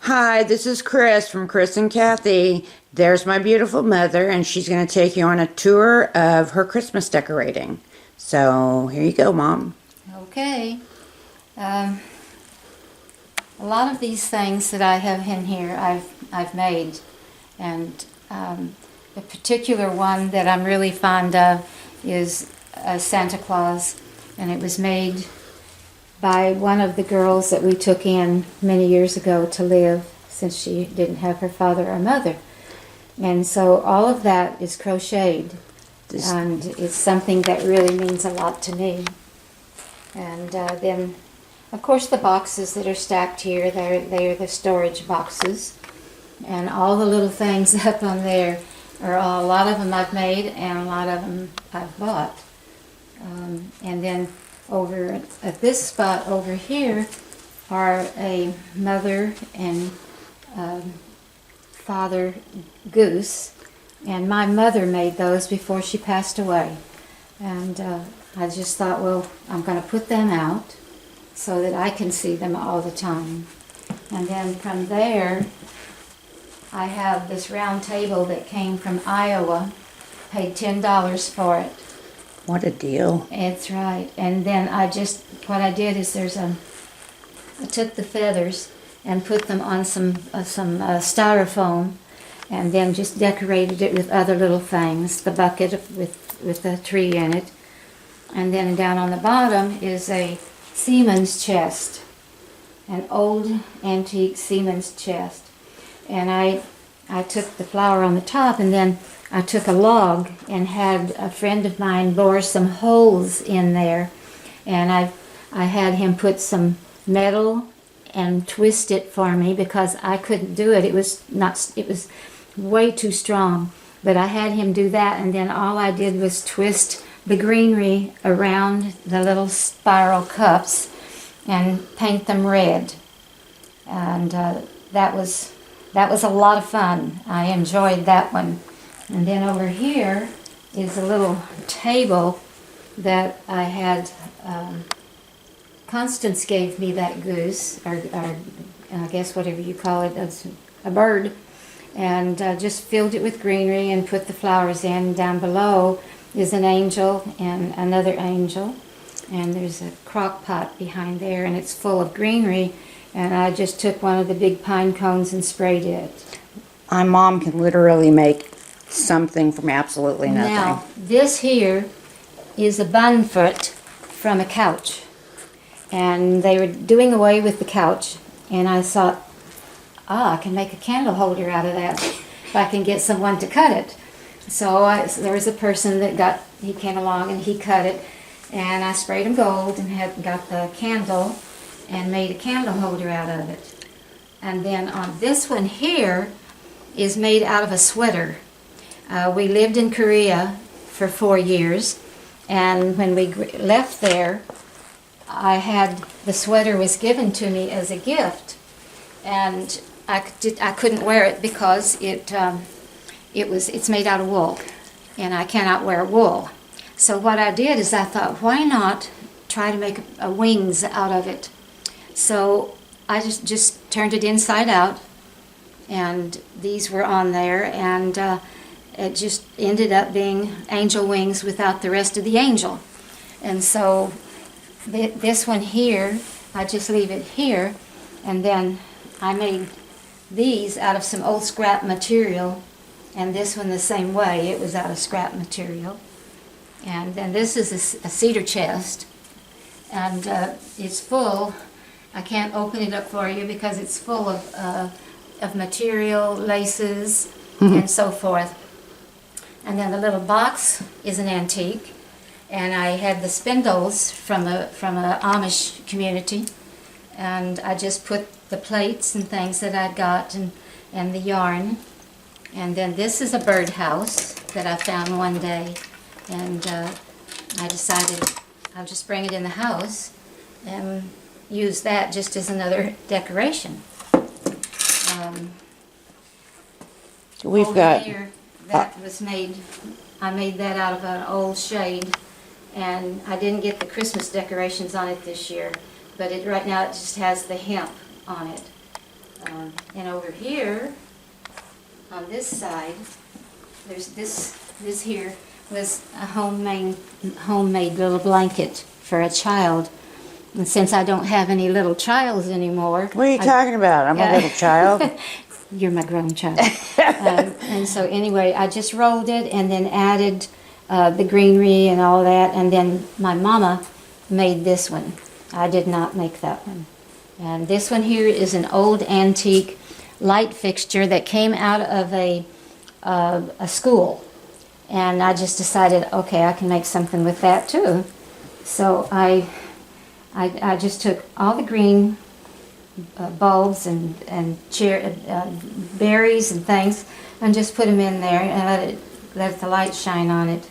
Hi, this is Kris from Kris and Kathy. There's my beautiful mother, and she's going to take you on a tour of her Christmas decorating. So here you go, Mom. Okay. A lot of these things that I have in here I've made, and a particular one that I'm really fond of is Santa Claus, and it was made by one of the girls that we took in many years ago to live, since she didn't have her father or mother. And so all of that is crocheted, and it's something that really means a lot to me. And then, of course, the boxes that are stacked here, they're the storage boxes. And all the little things up on there are a lot of them I've made and a lot of them I've bought. And then over at this spot over here are a mother and father goose. And my mother made those before she passed away. And I just thought, well, I'm going to put them out so that I can see them all the time. And then from there, I have this round table that came from Iowa, paid $10 for it. What a deal. That's right. And then what I did is I took the feathers and put them on some styrofoam, and then just decorated it with other little things, the bucket with a tree in it. And then down on the bottom is a seaman's chest, an old antique seaman's chest. And I took the flower on the top, and then I took a log and had a friend of mine bore some holes in there, and I had him put some metal and twist it for me because I couldn't do it. It was way too strong, but I had him do that, and then all I did was twist the greenery around the little spiral cups and paint them red. And that was a lot of fun. I enjoyed that one. And then over here is a little table that I had. Constance gave me that goose, or I guess whatever you call it, it's a bird, and just filled it with greenery and put the flowers in. Down below is an angel and another angel, and there's a crock pot behind there, and it's full of greenery, and I just took one of the big pine cones and sprayed it. My mom can literally make something from absolutely nothing. Now, this here is a bun foot from a couch. And they were doing away with the couch, and I thought, I can make a candle holder out of that if I can get someone to cut it. So there was a person that he came along and he cut it, and I sprayed him gold and got the candle and made a candle holder out of it. And then on this one here is made out of a sweater. We lived in Korea for 4 years, and when we left there, the sweater was given to me as a gift, and I couldn't wear it because it's made out of wool, and I cannot wear wool. So what I did is I thought, why not try to make wings out of it? So I just turned it inside out, and these were on there, and it just ended up being angel wings without the rest of the angel. And so this one here, I just leave it here, and then I made these out of some old scrap material, and this one the same way. It was out of scrap material. And then this is a cedar chest, and it's full. I can't open it up for you because it's full of material, laces, and so forth. And then the little box is an antique. And I had the spindles from a Amish community, and I just put the plates and things that I got and the yarn. And then this is a birdhouse that I found one day, and I decided I'll just bring it in the house and use that just as another decoration. We've got here, that was made. I made that out of an old shade. And I didn't get the Christmas decorations on it this year, but right now it just has the hemp on it. And over here, on this side, there's this here was a homemade little blanket for a child. And since I don't have any little childs anymore... What are you talking about? I'm a little child. You're my grown child. And so anyway, I just rolled it and then added the greenery and all that. And then my mama made this one. I did not make that one. And this one here is an old antique light fixture that came out of a school. And I just decided, okay, I can make something with that too. So I just took all the green bulbs and berries and things and just put them in there and let the light shine on it.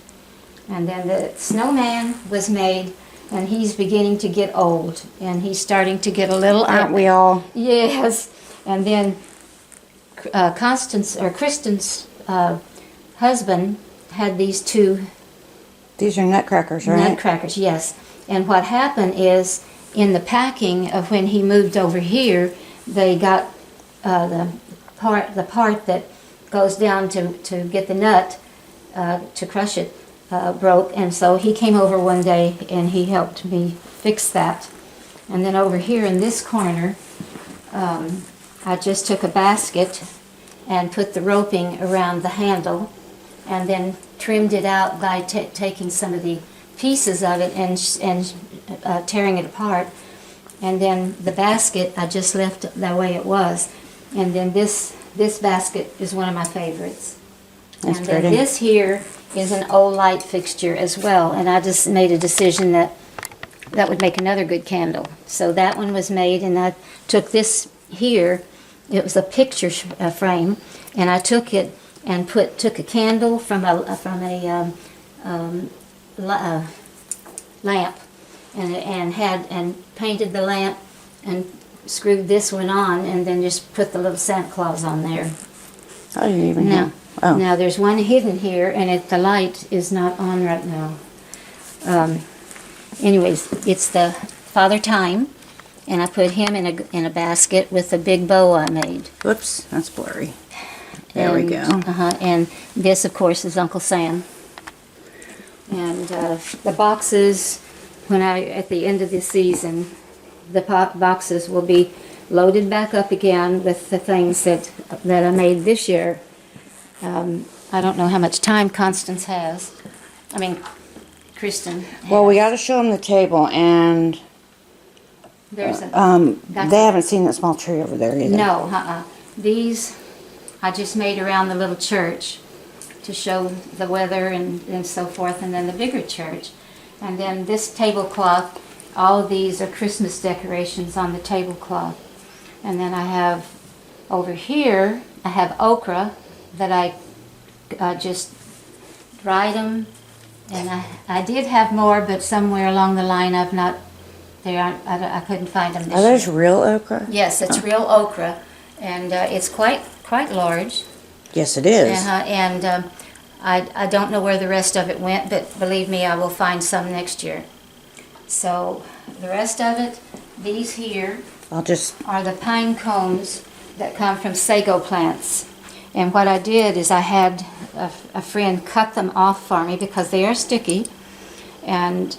And then the snowman was made, and he's beginning to get old, and he's starting to get a little... Aren't we all? Yes. And then Kristen's husband had these two... These are Nutcrackers, right? Nutcrackers, yes. And what happened is, in the packing of when he moved over here, they got the part that goes down to get the nut to crush it broke, and so he came over one day and he helped me fix that. And then over here in this corner, I just took a basket and put the roping around the handle, and then trimmed it out by taking some of the pieces of it and tearing it apart. And then the basket I just left the way it was. And then this basket is one of my favorites. That's and pretty. then this here is an old light fixture as well. And I just made a decision that would make another good candle. So that one was made, and I took this here. It was a picture frame, and I took it and took a candle from a lamp, and painted the lamp and screwed this one on, and then just put the little Santa Claus on there. Oh, you even Now, know. Oh. now there's one hidden here, and the light is not on right now. Anyways, it's the Father Time, and I put him in a basket with a big bow I made. Whoops, that's blurry. There we go. And this, of course, is Uncle Sam. And the boxes, at the end of the season, the boxes will be loaded back up again with the things that I made this year. I don't know how much time Kristen has. Well, we got to show them the table, and There's they haven't seen that small tree over there either. No, These I just made around the little church to show the weather and so forth, and then the bigger church. And then this tablecloth, all of these are Christmas decorations on the tablecloth. And then I have, over here, I have okra that I just dried them. And I did have more, but somewhere along the line I couldn't find them this Are those year. real okra? Yes, it's real okra, and it's quite large. Yes, it is. And I don't know where the rest of it went, but believe me, I will find some next year. So the rest of it, these here are the pine cones that come from sago plants. And what I did is I had a friend cut them off for me because they are sticky, and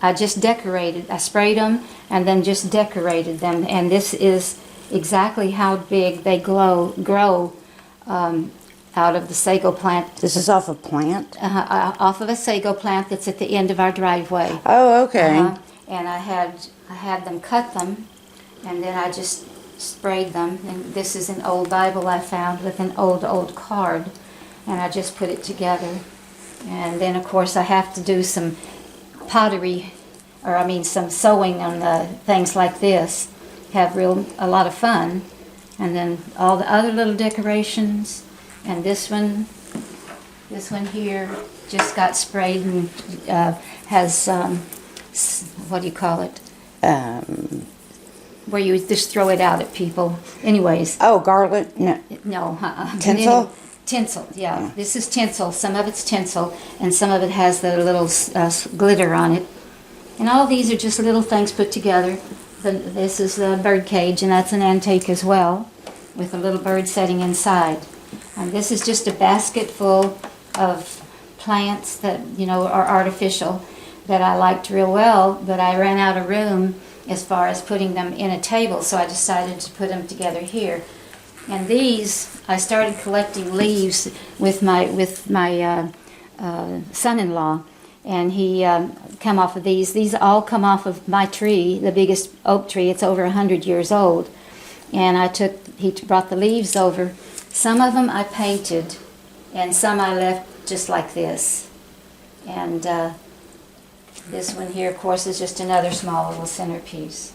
I just decorated. I sprayed them and then just decorated them. And this is exactly how big they grow out of the sago plant. This is off a plant? Off of a sago plant that's at the end of our driveway. Oh, okay. And I had them cut them, and then I just sprayed them. And this is an old Bible I found with an old card, and I just put it together. And then, of course, I have to do some pottery, some sewing on things like this. Have a lot of fun. And then all the other little decorations, and this one here just got sprayed and has what do you call it? Where you just throw it out at people. Anyways. Oh, garlic? No. No. Tinsel? Tinsel, yeah. This is tinsel. Some of it's tinsel, and some of it has the little glitter on it. And all these are just little things put together. This is the bird cage, and that's an antique as well. with a little bird sitting inside. And this is just a basket full of plants that, you know, are artificial that I liked real well, but I ran out of room as far as putting them in a table, so I decided to put them together here. And these, I started collecting leaves with my son-in-law, and he come off of these. These all come off of my tree, the biggest oak tree. It's over 100 years old. And he brought the leaves over. Some of them I painted, and some I left just like this. And this one here, of course, is just another small little centerpiece.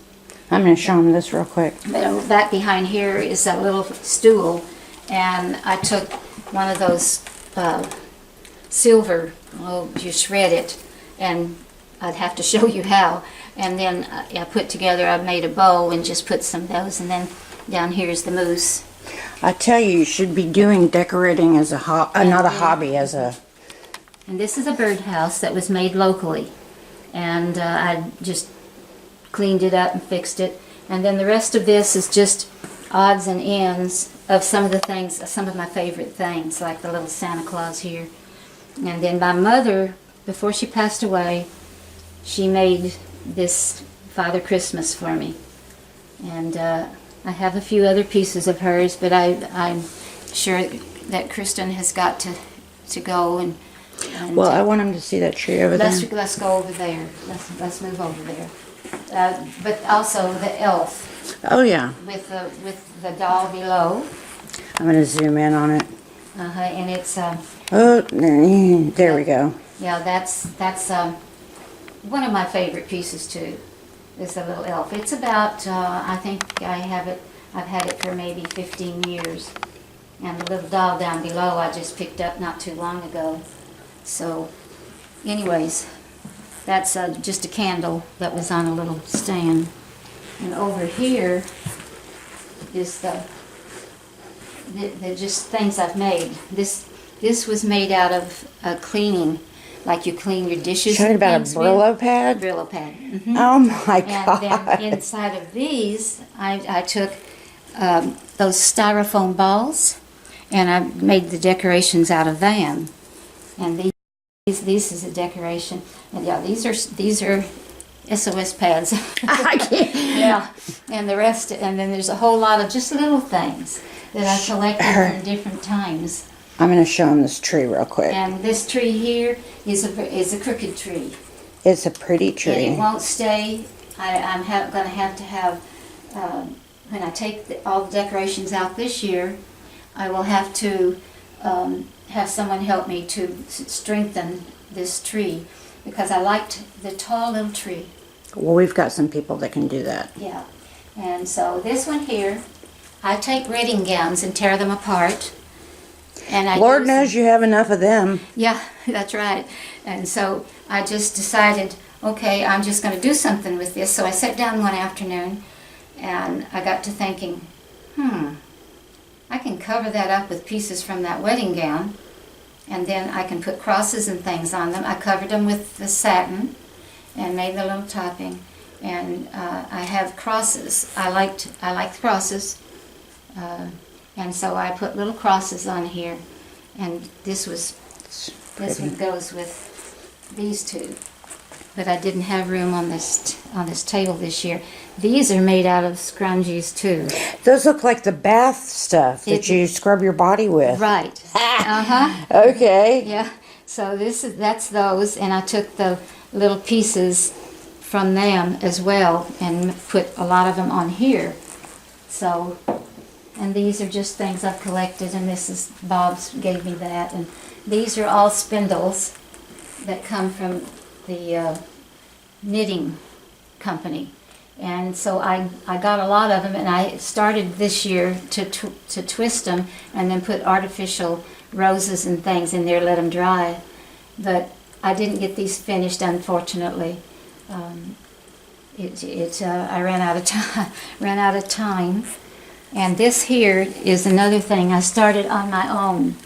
I'm going to show them this real quick. But back behind here is a little stool, and I took one of those silver, you shred it, and I'd have to show you how. And then I made a bow and just put some of those, and then down here is the moose. I tell you, you should be doing decorating as a not a hobby, as a... And this is a birdhouse that was made locally. And I just cleaned it up and fixed it. And then the rest of this is just odds and ends of some of the things, some of my favorite things, like the little Santa Claus here. And then my mother, before she passed away, she made this Father Christmas for me. And I have a few other pieces of hers, but I'm sure that Kristen has got to go and well, I want them to see that tree over there. Let's go over there. Let's move over there. But also the elf. Oh yeah. With the doll below. I'm going to zoom in on it. And it's. Oh, there we go. Yeah, that's one of my favorite pieces too. Is the little elf. It's about I think I've had it for maybe 15 years. And the little doll down below I just picked up not too long ago. So, anyways, that's just a candle that was on a little stand. And over here is the just things I've made. This was made out of cleaning, like you clean your dishes. Talking about a Brillo pad? Brillo pad. Mm-hmm. Oh my God. And then inside of these, I took those styrofoam balls, and I made the decorations out of them. And this is a decoration, and yeah, these are SOS pads. I can't. Yeah, and the rest, and then there's a whole lot of just little things that I collected from different times. I'm going to show them this tree real quick. And this tree here is a crooked tree. It's a pretty tree. And it won't stay. I'm going to have when I take all the decorations out this year, I will have to have someone help me to strengthen this tree, because I liked the tall little tree. Well, we've got some people that can do that. Yeah. And so this one here, I take wedding gowns and tear them apart. And Lord knows you have enough of them. Yeah, that's right. And so I just decided, okay, I'm just going to do something with this. So I sat down one afternoon and I got to thinking, I can cover that up with pieces from that wedding gown, and then I can put crosses and things on them. I covered them with the satin and made the little topping, and I have crosses. I liked crosses, and so I put little crosses on here, and this one goes with these two. But I didn't have room on this table this year. These are made out of scrunchies too. Those look like the bath stuff that you scrub your body with. Right. Okay. Yeah. So that's those, and I took the little pieces from them as well and put a lot of them on here. So, and these are just things I've collected, and this is Bob's gave me that, and these are all spindles that come from the knitting company. And so I got a lot of them, and I started this year to twist them and then put artificial roses and things in there, let them dry. But I didn't get these finished, unfortunately. I ran out of time. And this here is another thing I started on my own.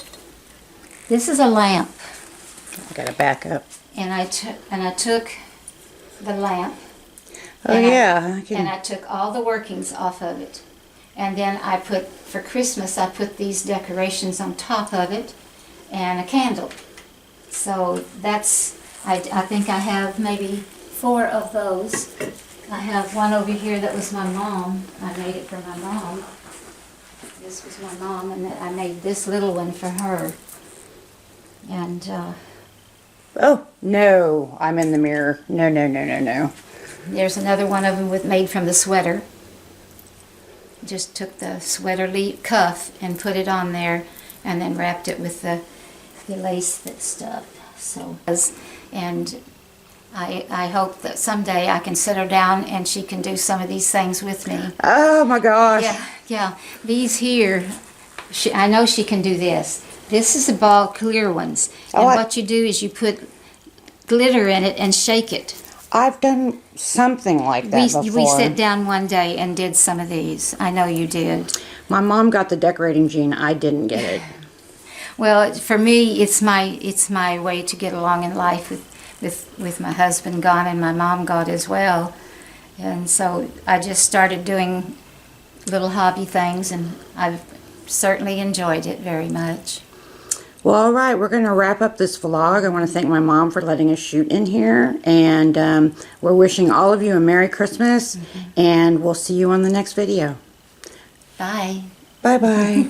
This is a lamp. I gotta back up. And I took the lamp. Oh yeah. And I took all the workings off of it. And then for Christmas, I put these decorations on top of it and a candle. So I think I have maybe 4 of those. I have one over here that was my mom. I made it for my mom. This was my mom, and I made this little one for her. And Oh, no, I'm in the mirror. No, no, no, no, no. there's another one of them made from the sweater. Just took the sweater cuff and put it on there, and then wrapped it with the lace stuff. So, and I hope that someday I can sit her down and she can do some of these things with me. Oh my gosh. Yeah. These here, I know she can do this. This is the ball clear ones. And what you do is you put glitter in it and shake it. I've done something like that before. We sat down one day and did some of these. I know you did. My mom got the decorating gene. I didn't get it. Well, for me, it's my way to get along in life with my husband gone and my mom gone as well. And so I just started doing little hobby things, and I've certainly enjoyed it very much. Well, all right, we're going to wrap up this vlog. I want to thank my mom for letting us shoot in here, and we're wishing all of you a Merry Christmas, and we'll see you on the next video. Bye. Bye-bye.